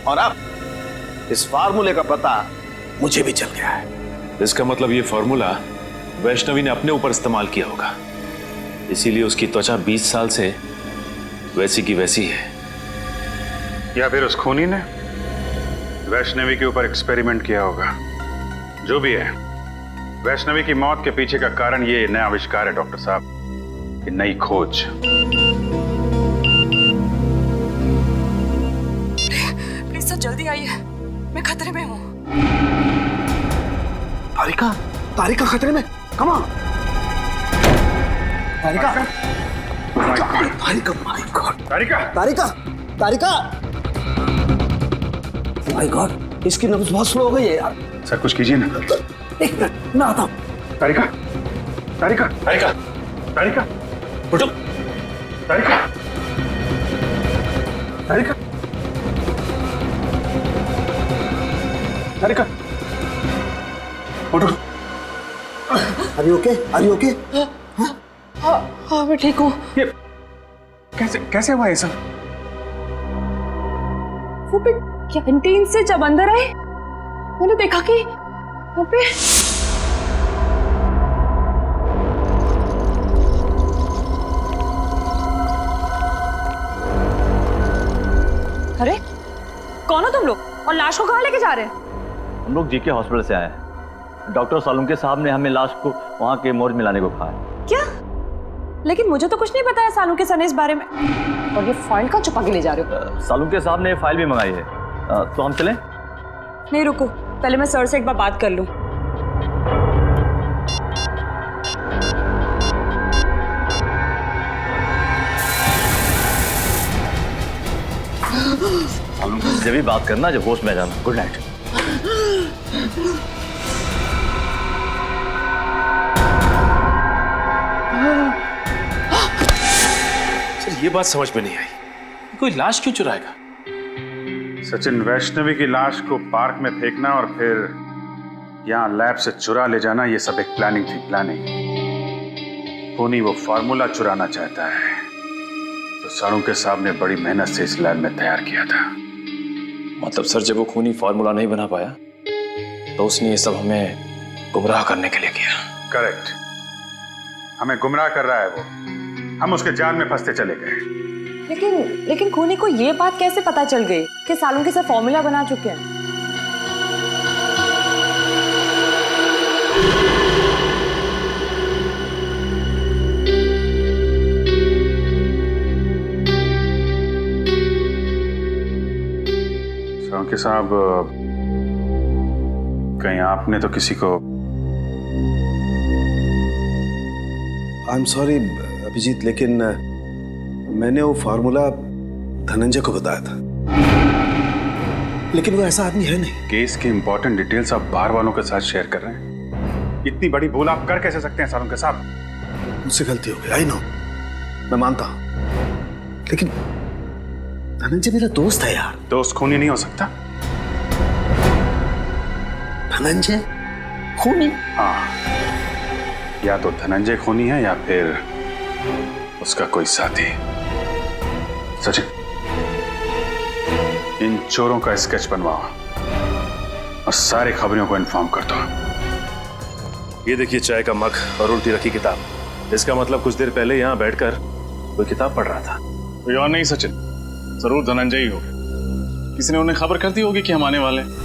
और अब इस फार्मूले का पता मुझे भी चल गया है। इसका मतलब ये फार्मूला वैष्णवी ने अपने ऊपर इस्तेमाल किया होगा, इसीलिए उसकी त्वचा 20 साल से वैसी की वैसी है। या फिर उस खूनी ने वैष्णवी के ऊपर एक्सपेरिमेंट किया होगा। जो भी है, वैष्णवी की मौत के पीछे का कारण ये नया आविष्कार है डॉक्टर साहब, ये नई खोज। प्लीज सर जल्दी आइए, मैं खतरे में हूँ। तारिका, तारिका खतरे में, come on. Tarika, Tarika, my God, Tarika, Tarika, Tarika, my God, इसकी नब्ज बहुत स्लो हो गई है यार। सर कुछ कीजिए ना। एक मिनट, मैं आता हूँ। तारिका, तारिका, तारिका, तारिका, उठो, तारिका, तारिका, तारिका, उठो। Are you okay? Are you okay? हाँ मैं ठीक हूँ। ये कैसे हुआ ये सब? वो भी कैंटीन से जब अंदर आए मैंने देखा कि वहाँ पे अरे कौन हो तुम लोग और लाश को कहाँ लेके जा रहे हैं? हम लोग जीके हॉस्पिटल से आए हैं। डॉक्टर सालुंके साहब ने हमें लाश को वहाँ के मोर्ग में लाने को कहा है। क्या? लेकिन मुझे तो कुछ नहीं बताया सालुंके सर ने इस बारे में, और ये फाइल का छुपा के ले जा रहे हो? सालुंके साहब ने फाइल भी मंगाई है, तो हम चलें? नहीं रुको, पहले मैं सर से एक बार बात कर लूं। जब भी बात करना जब होश में आ जाना। Good night. सर ये बात समझ में नहीं आई, कोई लाश क्यों चुराएगा? सचिन, वैष्णवी की लाश को पार्क में फेंकना और फिर यहाँ लैब से चुरा ले जाना, ये सब एक प्लानिंग थी, प्लानिंग। खूनी वो फार्मूला चुराना चाहता है तो सालुंके साहब ने बड़ी मेहनत से इस लैब में तैयार किया था। मतलब सर जब वो खूनी फार्मूला नहीं बना पाया तो उसने ये सब हमें गुमराह करने के लिए किया। करेक्ट, हमें गुमराह कर रहा है वो, हम उसके जाल में फंसते चले गए। लेकिन खूनी को ये बात कैसे पता चल गई कि सालुंके सर फॉर्मूला बना चुके हैं? सालुंके साहब, कहीं आपने तो किसी को? आई एम सॉरी अभिजीत, लेकिन मैंने वो फार्मूला धनंजय को बताया था, लेकिन वो ऐसा आदमी है नहीं। केस की इंपॉर्टेंट डिटेल्स आप बाहर वालों के साथ शेयर कर रहे हैं, इतनी बड़ी भूल आप कर कैसे सकते हैं सालुंके साहब? मुझसे गलती हो गई, आई नो, मैं मानता हूं, लेकिन धनंजय मेरा दोस्त है यार। दोस्त खूनी नहीं हो सकता? धनंजय खूनी? हाँ, या तो धनंजय खूनी है या फिर उसका कोई साथी। सचिन, इन चोरों का स्केच बनवाओ और सारी खबरों को इन्फॉर्म कर दो। ये देखिए चाय का मग और उल्टी रखी किताब, इसका मतलब कुछ देर पहले यहाँ बैठकर कोई किताब पढ़ रहा था। कोई और नहीं सचिन, जरूर धनंजय ही हो। किसी ने उन्हें खबर कर दी होगी कि हम आने वाले हैं।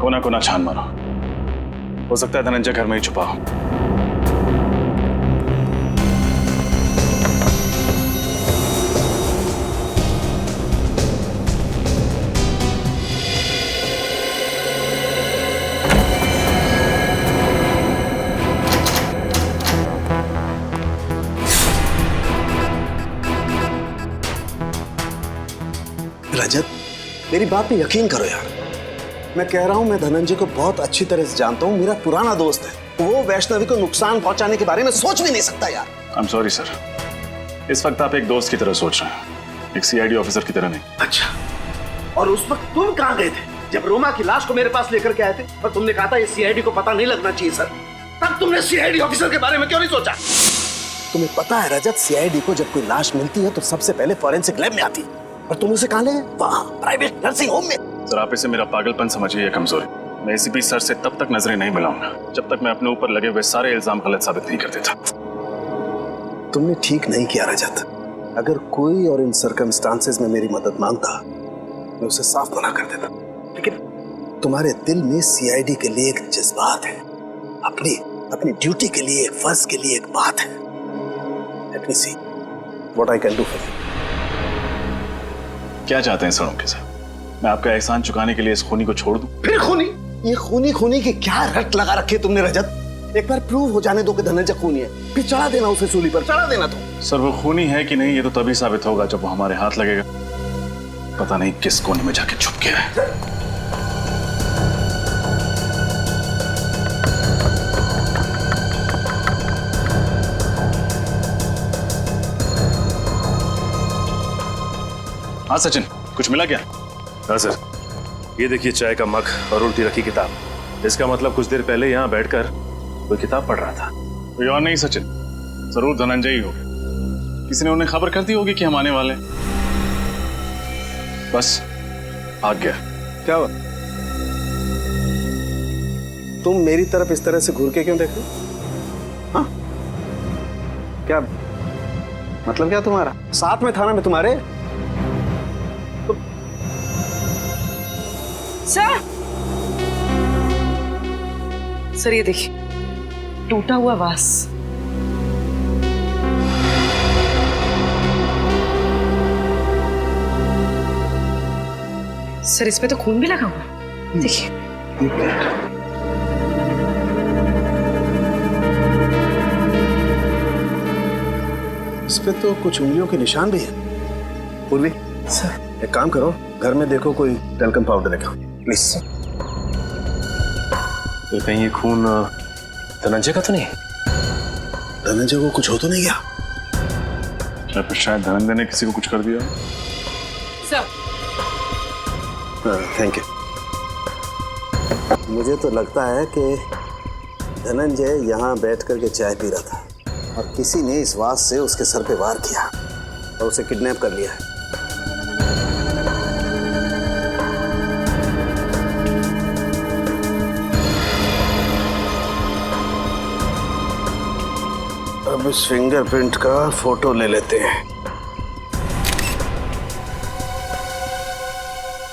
कोना कोना छान मारो, हो सकता है धनंजय घर में ही छुपा हो। रजत, मेरी बात पे यकीन करो यार। मैं कह रहा हूं, मैं धनंजय को बहुत अच्छी तरह से जानता हूं, मेरा पुराना दोस्त है। वो वैष्णवी को नुकसान पहुंचाने के बारे में सोच भी नहीं सकता यार। आई एम सॉरी सर, इस वक्त आप एक दोस्त की तरह सोच रहे हैं, एक सीआईडी ऑफिसर की तरह नहीं। अच्छा, और उस वक्त तुम कहां गए थे जब रोमा की लाश को मेरे पास लेकर के आए थे और तुमने कहा था ये सीआईडी को पता नहीं लगना चाहिए सर? तब तुमने सीआईडी ऑफिसर के बारे में क्यों नहीं सोचा? तुम्हें पता है रजत, सीआईडी को जब कोई लाश मिलती है तो सबसे पहले फॉरेंसिक लैब में आती है, और तुम उसे कहां ले? वहां प्राइवेट नर्सिंग होम में। सर, आप इसे मेरा पागलपन समझिए या कमजोरी। मैं एसीपी सर से तब तक नजरें नहीं मिलाऊंगा जब तक मैं अपने ऊपर लगे हुए सारे इल्जाम गलत साबित नहीं कर देता। तुमने ठीक नहीं किया रजत। अगर कोई और इन सर्कमस्टांसेस में मेरी मदद मांगता, मैं उसे साफ मना कर देता, लेकिन तुम्हारे दिल में सीआईडी के लिए एक जज्बात है, अपनी ड्यूटी के लिए, एक फर्ज के लिए एक बात है। Let me see what I can do for you. क्या चाहते हैं सर उनके साथ? मैं आपका एहसान चुकाने के लिए इस खूनी को छोड़ दूं? फिर खूनी? ये खूनी की क्या रट लगा रखी है तुमने रजत? एक बार प्रूव हो जाने दो कि धनंजय खूनी है, फिर चढ़ा देना उसे सूली पर, चढ़ा देना तुम। सर, वो खूनी है कि नहीं ये तो तभी साबित होगा जब वो हमारे हाथ लगेगा। पता नहीं किस कोने में जाके छुप गया है। हाँ सचिन, कुछ मिला क्या? हाँ सर, ये देखिए चाय का मग और उल्टी रखी किताब। इसका मतलब कुछ देर पहले यहाँ बैठकर कोई किताब पढ़ रहा था। कोई और नहीं सचिन, जरूर धनंजय ही होगा। किसी ने उन्हें खबर कर दी होगी कि हम आने वाले हैं। बस भाग गया। क्या हुआ? तुम मेरी तरफ इस तरह से घूर के क्यों देख रहे हो? हाँ, क्या मतलब क्या तुम्हारा? साथ में थाना में तुम्हारे? सर ये देखिए, टूटा हुआ वास। सर इसमें तो खून भी लगा हुआ, देखिए। इस पे तो कुछ उंगलियों के निशान भी है। पूर्वी सर, एक काम करो, घर में देखो कोई टेल्कम पाउडर रखा, प्लीज। तो कहीं ये खून धनंजय का तो नहीं? धनंजय को कुछ हो तो नहीं गया? क्या फिर शायद धनंजय ने किसी को कुछ कर दिया? Sir, thank you. मुझे तो लगता है कि धनंजय यहाँ बैठ करके चाय पी रहा था और किसी ने इस वास से उसके सर पे वार किया और उसे किडनैप कर लिया है। अब इस फिंगरप्रिंट का फोटो ले लेते हैं।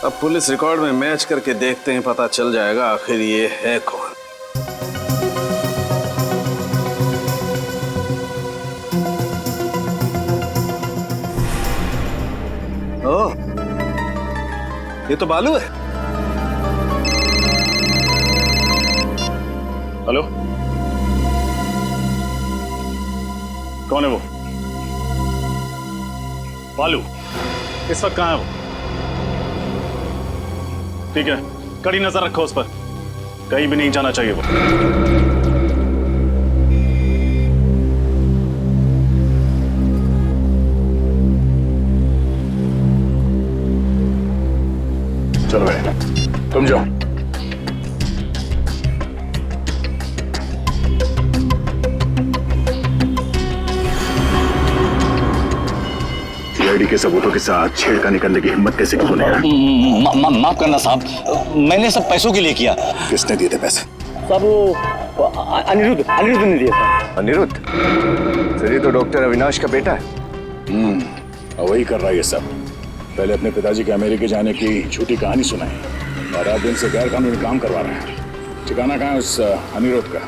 अब पुलिस रिकॉर्ड में मैच करके देखते हैं, पता चल जाएगा आखिर ये है कौन। ओह, ये तो बालू है। हेलो, कौन है वो? बालू इस वक्त कहाँ है वो? ठीक है, कड़ी नजर रखो उस पर, कहीं भी नहीं जाना चाहिए वो। चलो भाई, तुम जाओ। प्रॉपर्टी के सबूतों के साथ छेड़खानी करने की हिम्मत कैसे की तूने? माफ करना साहब, मैंने सब पैसों के लिए किया। किसने दिए थे पैसे? साहब वो अनिरुद्ध ने दिया था। अनिरुद्ध? फिर ये तो डॉक्टर अविनाश का बेटा है। वही कर रहा है ये सब। पहले अपने पिताजी के अमेरिका जाने की झूठी कहानी सुनाई और अब इनसे गैर कानूनी काम करवा रहे हैं। ठिकाना कहाँ है उस अनिरुद्ध का?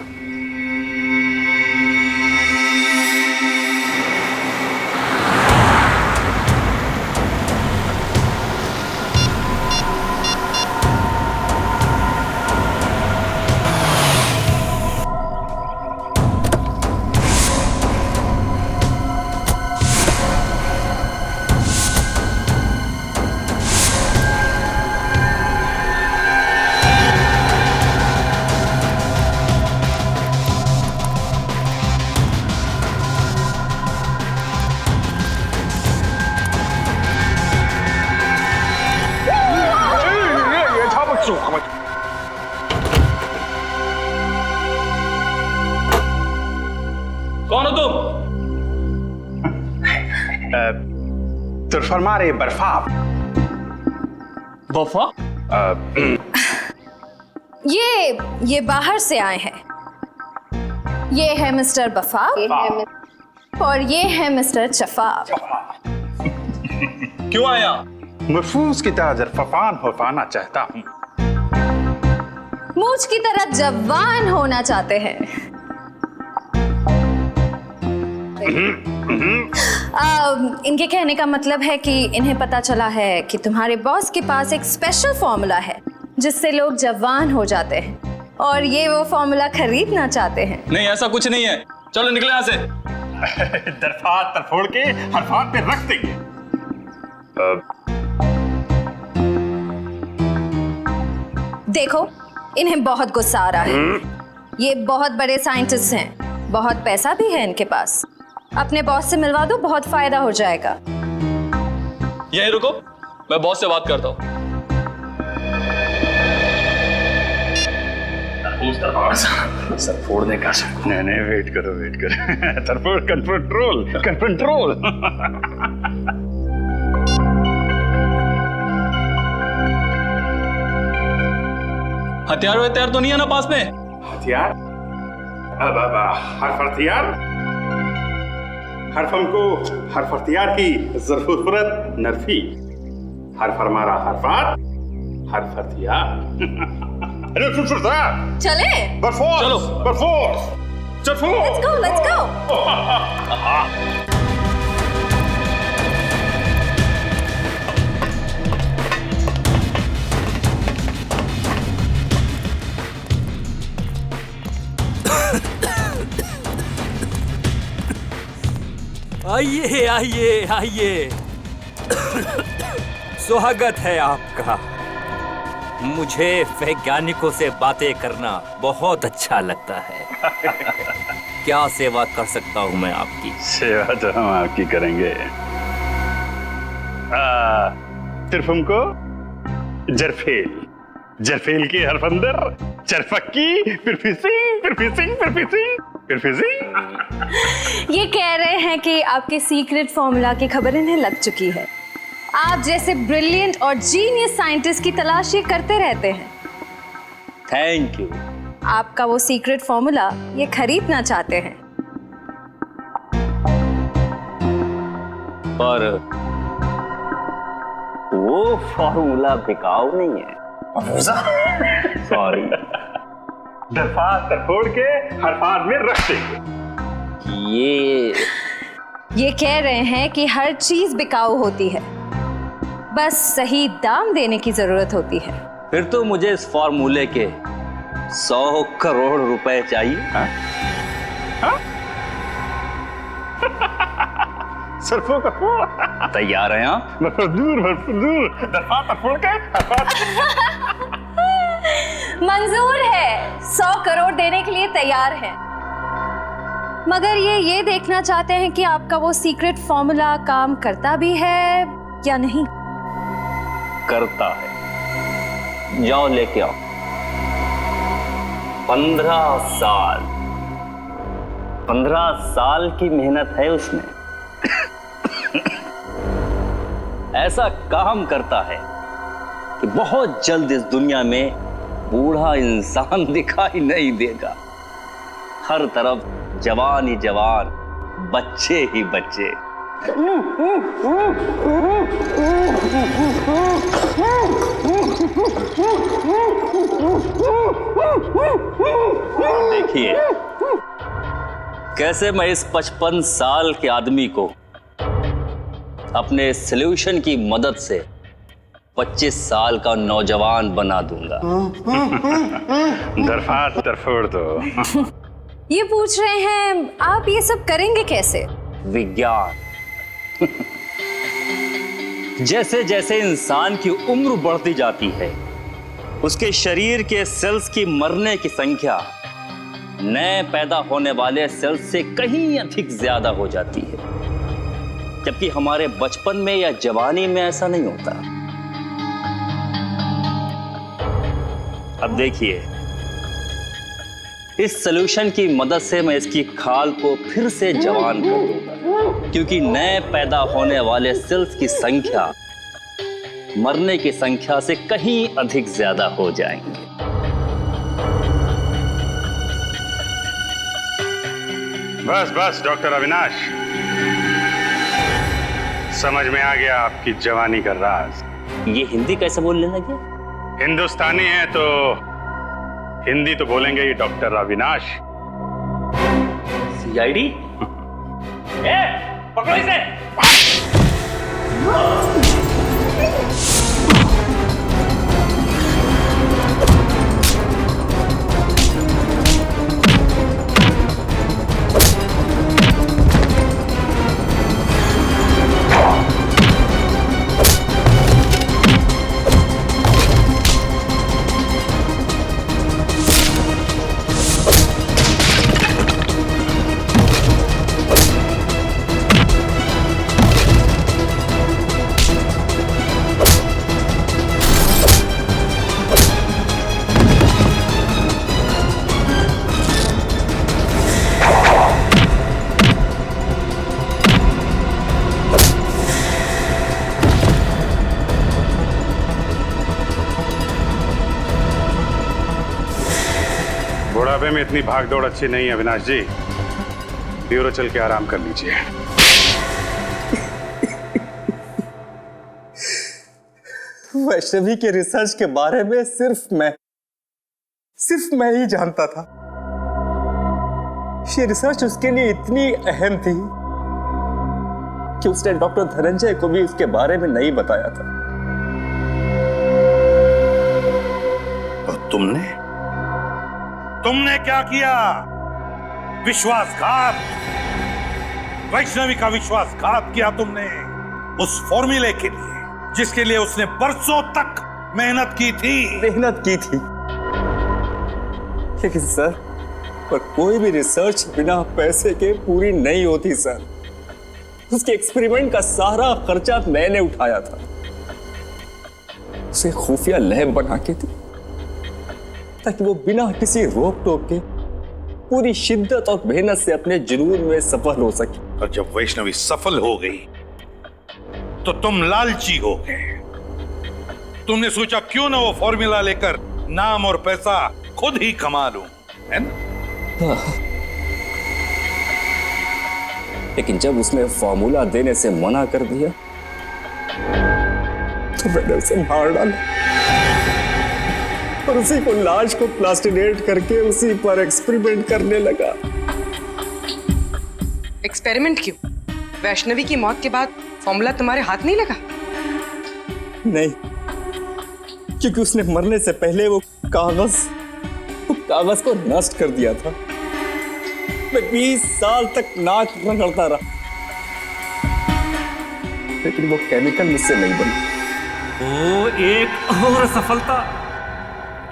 कौन हो तुम? तुरफरमारे बर्फा। वफा? ये बाहर से आए हैं। ये है मिस्टर बफा और ये है मिस्टर चफाब। क्यों आया? महफूज की तरह जरफान होना चाहता हूँ। मूछ की तरह जवान होना चाहते हैं। इनके कहने का मतलब है कि इन्हें पता चला है कि तुम्हारे बॉस के पास एक स्पेशल फॉर्मूला है जिससे लोग जवान हो जाते हैं और ये वो फॉर्मूला खरीदना चाहते हैं। नहीं, ऐसा कुछ नहीं है। चलो निकले यहाँ से। दरफात तरफोड़ के हरफात पे रख देंगे। देखो, इन्हें बहुत गुस्सा आ रहा है। ये बहुत बड़े साइंटिस्ट हैं, बहुत पैसा भी है इनके पास। अपने बॉस से मिलवा दो, बहुत फायदा हो जाएगा। यहीं रुको, मैं बॉस से बात करता हूँ। सर फोड़ने का। नहीं, वेट करो। तरफोड़ कंट्रोल। हथियार तो नहीं है ना पास में? हथियार? हर्फ हथियार? हर्फ हमको हर्फ हथियार की जरूरत नरफी। हर्फ हमारा हरफात, हर्फ हथियार। चले? चलो। Let's go. आइए। स्वागत है आपका। मुझे वैज्ञानिकों से बातें करना बहुत अच्छा लगता है। क्या सेवा कर सकता हूँ मैं आपकी? सेवा तो हम आपकी करेंगे। सिर्फ हमको जरफेल की हरफ अंदर, चरफक्की, फिर फिसिंग। ये कह रहे हैं कि आपके सीक्रेट फॉर्मूला की खबर इन्हें लग चुकी है। आप जैसे ब्रिलियंट और जीनियस साइंटिस्ट की तलाश ये करते रहते हैं। Thank you. आपका वो सीक्रेट फॉर्मूला ये खरीदना चाहते हैं। पर वो फॉर्मूला बिकाऊ नहीं है। सॉरी। दरफात तरफोड़ के हरफात में रख देंगे। ये कह रहे हैं कि हर चीज बिकाऊ होती है, बस सही दाम देने की जरूरत होती है। फिर तो मुझे इस फॉर्मूले के 100 करोड़ रुपए चाहिए। सरफों का फोड़। तैयार हैं आप? दूर दरफात तरफोड़ के मंजूर है, 100 करोड़ देने के लिए तैयार है। मगर ये देखना चाहते हैं कि आपका वो सीक्रेट फॉर्मूला काम करता भी है या नहीं। करता है। जाओ लेके आओ। 15 साल की मेहनत है उसमें। ऐसा काम करता है कि बहुत जल्द इस दुनिया में बूढ़ा इंसान दिखाई नहीं देगा। हर तरफ जवान ही जवान, बच्चे ही बच्चे। देखिए कैसे मैं इस 55 साल के आदमी को अपने सॉल्यूशन की मदद से 25 साल का नौजवान बना दूंगा। दरफोड़ दो। ये पूछ रहे हैं आप ये सब करेंगे कैसे? विज्ञान। जैसे जैसे इंसान की उम्र बढ़ती जाती है, उसके शरीर के सेल्स की मरने की संख्या नए पैदा होने वाले सेल्स से कहीं अधिक ज्यादा हो जाती है, जबकि हमारे बचपन में या जवानी में ऐसा नहीं होता। अब देखिए, इस सॉल्यूशन की मदद से मैं इसकी खाल को फिर से जवान कर दूंगा, क्योंकि नए पैदा होने वाले सेल्स की संख्या मरने की संख्या से कहीं अधिक ज्यादा हो जाएंगे। बस बस डॉक्टर अविनाश, समझ में आ गया आपकी जवानी का राज। ये हिंदी कैसे बोलने लगे? हिंदुस्तानी है तो हिंदी तो बोलेंगे ही डॉक्टर अविनाश। सीआईडी? पकड़ो इसे। बुढ़ापे में इतनी भागदौड़ अच्छी नहीं है अविनाश जी, ब्यूरो चल के आराम कर लीजिए। वैष्णवी के रिसर्च के बारे में सिर्फ मैं ही जानता था। ये रिसर्च उसके लिए इतनी अहम थी कि उसने डॉक्टर धनंजय को भी उसके बारे में नहीं बताया था। और तुमने क्या किया? विश्वासघात, वैष्णवी का विश्वासघात किया तुमने उस फॉर्मूले के लिए जिसके लिए उसने बरसों तक मेहनत की थी। लेकिन सर, पर कोई भी रिसर्च बिना पैसे के पूरी नहीं होती सर। उसके एक्सपेरिमेंट का सारा खर्चा मैंने उठाया था। उसे खुफिया लैब बना के दी ताकि वो बिना किसी रोक टोक के पूरी शिद्दत और मेहनत से अपने जुनून में सफल हो सके। और जब वैष्णवी सफल हो गई तो तुम लालची हो गए। तुमने सोचा क्यों ना वो फॉर्मूला लेकर नाम और पैसा खुद ही कमा लूं, है ना? लेकिन जब उसने फॉर्मूला देने से मना कर दिया तो मैंने उसे मार डाला और उसी को लाश को प्लास्टिनेट करके उसी पर एक्सपेरिमेंट करने लगा। एक्सपेरिमेंट क्यों? वैष्णवी की मौत के बाद फॉर्मूला तुम्हारे हाथ नहीं लगा? नहीं, क्योंकि उसने मरने से पहले वो कागज को नष्ट कर दिया था। मैं 20 साल तक नाक रगड़ता रहा, लेकिन वो केमिकल मुझसे नहीं बनी। ओ, एक और सफलता,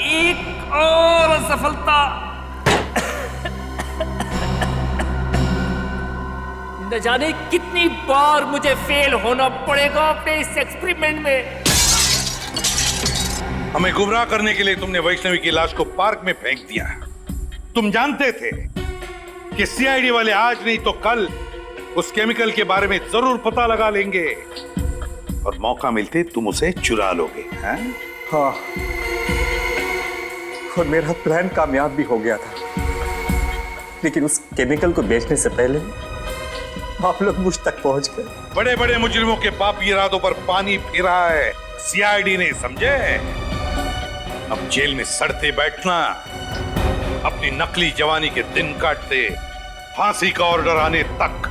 एक और सफलता। न जाने कितनी बार मुझे फेल होना पड़ेगा अपने इस एक्सपेरिमेंट में। हमें गुमराह करने के लिए तुमने वैष्णवी की लाश को पार्क में फेंक दिया। तुम जानते थे कि सीआईडी वाले आज नहीं तो कल उस केमिकल के बारे में जरूर पता लगा लेंगे। और मौका मिलते तुम उसे चुरा लोगे, हैं? हाँ, और मेरा प्लान कामयाब भी हो गया था, लेकिन उस केमिकल को बेचने से पहले आप लोग मुझ तक पहुंच गए। बड़े बड़े मुजरिमों के पापी इरादों पर पानी फिरा है सीआईडी ने, समझे? अब जेल में सड़ते बैठना, अपनी नकली जवानी के दिन काटते, फांसी का ऑर्डर आने तक